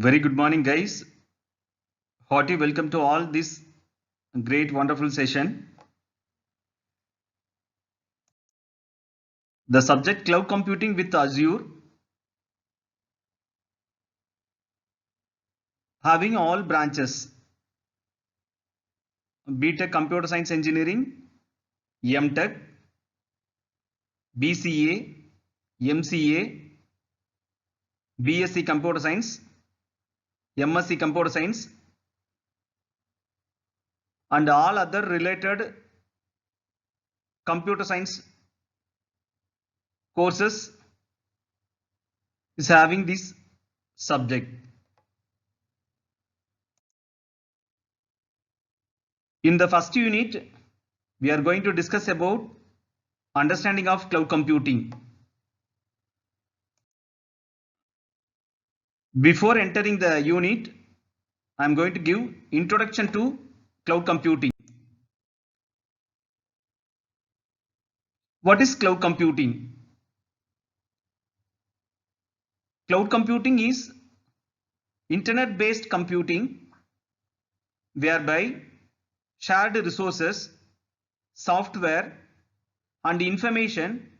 Very good morning, guys. Hearty welcome to all this great, wonderful session. The subject cloud computing with Azure, having all branches: BTech Computer Science Engineering, MTech, BCA, MCA, BSc Computer Science, MSc Computer Science, and all other related computer science courses is having this subject. In the first unit, we are going to discuss about understanding of cloud computing. Before entering the unit, I am going to give introduction to cloud computing. What is cloud computing? Cloud computing is internet-based computing whereby shared resources, software, and information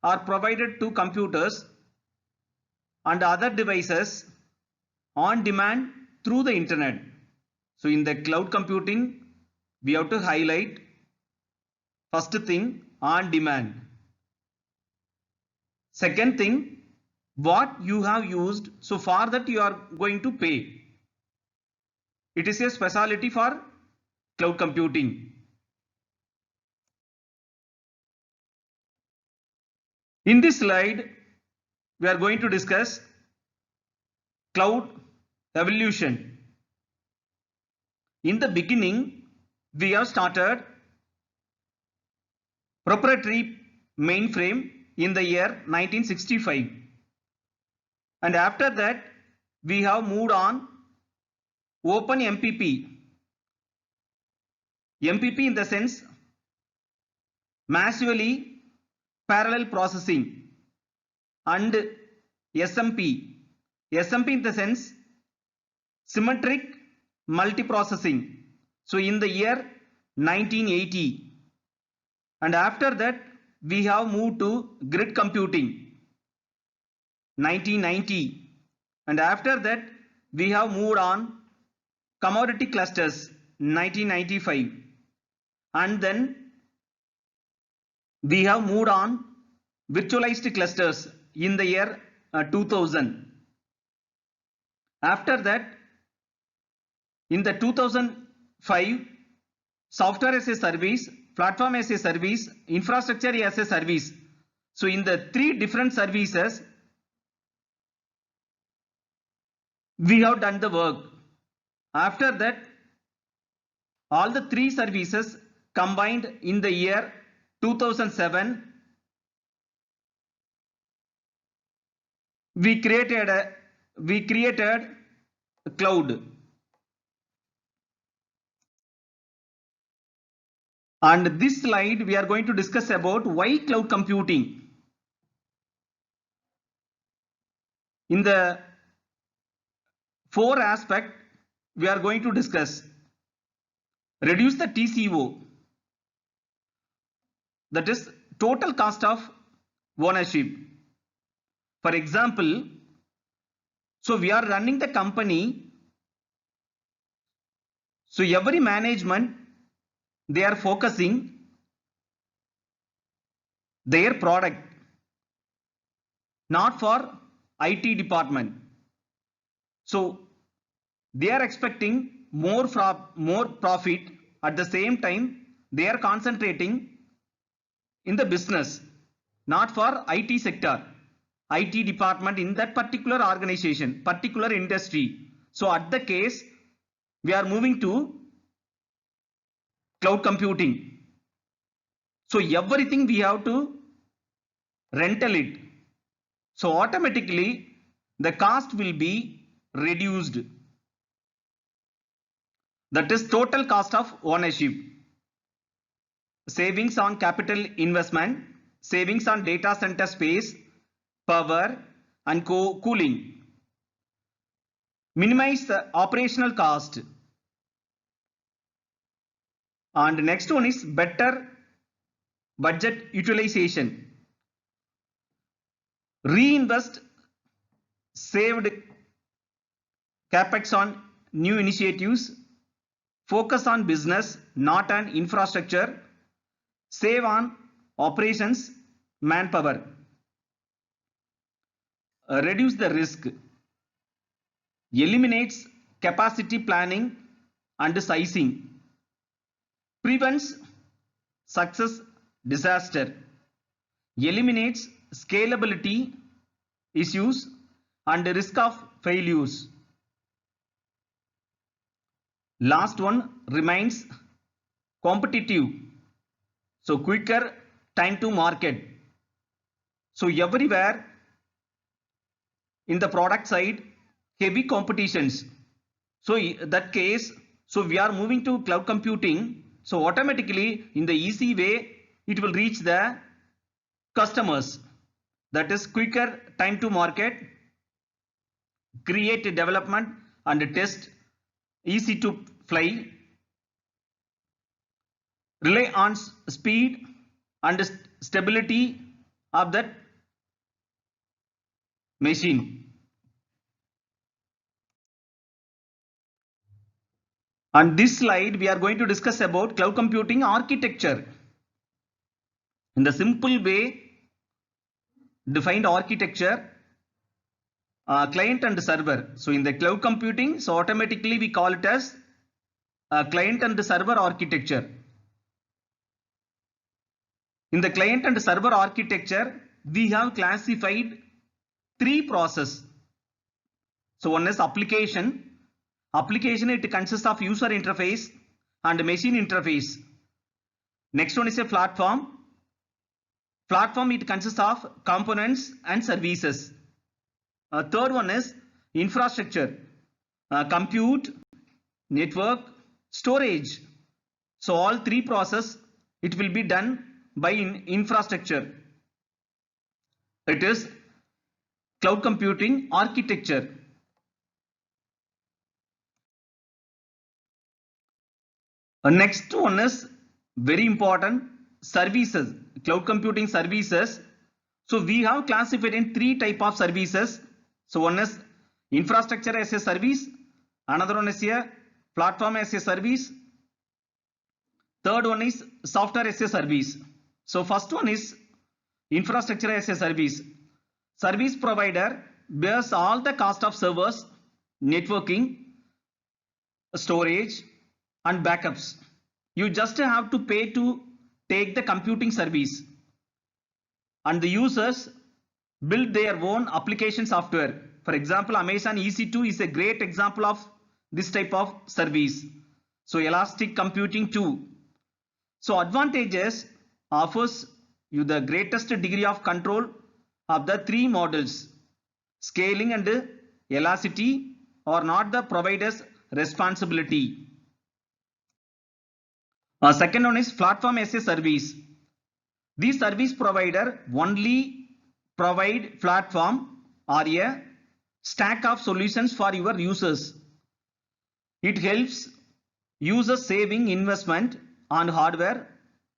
are provided to computers and other devices on demand through the internet. So in the cloud computing, we have to highlight first thing, on demand. Second thing, what you have used, so for that you are going to pay. It is a specialty for cloud computing. In this slide, we are going to discuss cloud evolution. In the beginning, we have started proprietary mainframe in the year 1965, and after that we have moved on open MPP. MPP in the sense massively parallel processing, and SMP. SMP in the sense symmetric multiprocessing. So in the year 1980, and after that we have moved to grid computing 1990, and after that we have moved on commodity clusters 1995, and then we have moved on virtualized clusters in the year 2000. After that, in the 2005, software as a service, platform as a service, infrastructure as a service. So in the three different services, we have done the work. After that, all the three services combined in the year 2007, we created a cloud. And this slide we are going to discuss about why cloud computing. In the four aspect we are going to discuss: reduce the TCO, that is total cost of ownership. For example, so we are running the company, so every management they are focusing their product, not for IT department. So they are expecting more profit. At the same time, they are concentrating in the business, not for IT sector, IT department in that particular organization, particular industry. So at the case, we are moving to cloud computing. So everything we have to rental it. So automatically the cost will be reduced. That is total cost of ownership. Savings on capital investment, savings on data center space, power and cooling. minimize the operational cost. And next one is better budget utilization. Reinvest saved capex on new initiatives. Focus on business, not on infrastructure. Save on operations, manpower. Reduce the risk. Eliminates capacity planning and sizing. Prevents success disaster. Eliminates scalability issues and risk of failures. Last one remains competitive. So quicker time to market. So everywhere in the product side, heavy competitions. So in that case, so we are moving to cloud computing. So automatically in the easy way, it will reach the customers. That is quicker time to market, create development and test, easy to fly, rely on speed and stability of that machine. On this slide, we are going to discuss about cloud computing architecture. In the simple way, defined architecture, client and server. So in the cloud computing, so automatically we call it as client and server architecture. In the client and server architecture, we have classified three processes. So one is application. Application, it consists of user interface and machine interface. Next one is a platform. Platform, it consists of components and services. Third one is infrastructure, compute, network, storage. So all three processes, it will be done by infrastructure. It is cloud computing architecture. Next one is very important, services, cloud computing services. So we have classified in three type of services. So one is infrastructure as a service, another one is a platform as a service, third one is software as a service. So first one is infrastructure as a service. Service provider bears all the cost of servers, networking, storage and backups. You just have to pay to take the computing service, and the users build their own application software. For example, Amazon EC2 is a great example of this type of service. So elastic computing too. So advantages, offers you the greatest degree of control of the three models. Scaling and elasticity are not the provider's responsibility. Second one is platform as a service. The service provider only provide platform or a stack of solutions for your users. It helps users saving investment on hardware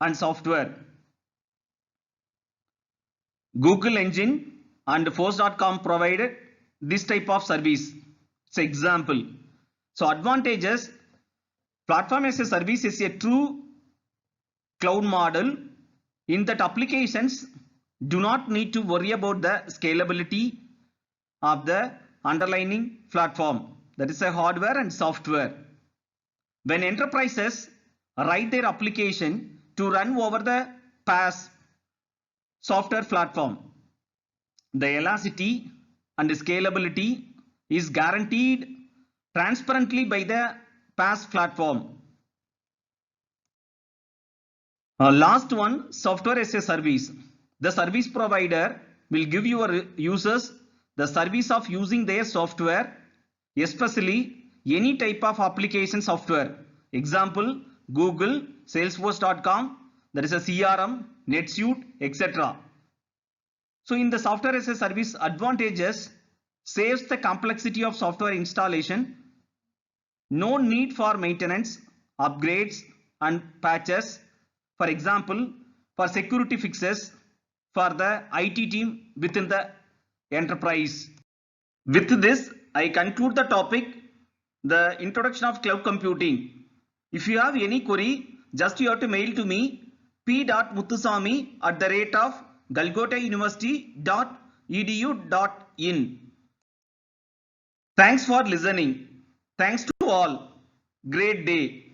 and software. Google Engine and Force.com provided this type of service. It's an example. So advantages, platform as a service is a true cloud model in that applications do not need to worry about the scalability of the underlying platform, that is a hardware and software. When enterprises write their application to run over the PaaS software platform, the elasticity and scalability is guaranteed transparently by the PaaS platform. Last one, software as a service. The service provider will give your users the service of using their software, especially any type of application software. Example, Google, Salesforce.com, there is a CRM, NetSuite, etc. So in the software as a service advantages, saves the complexity of software installation, no need for maintenance, upgrades and patches, for example for security fixes for the IT team within the enterprise. With this I conclude the topic, the introduction of cloud computing. If you have any query, just you have to mail to me p.muttusamy@golgota university.edu.in. Thanks for listening. Thanks to all. Great day.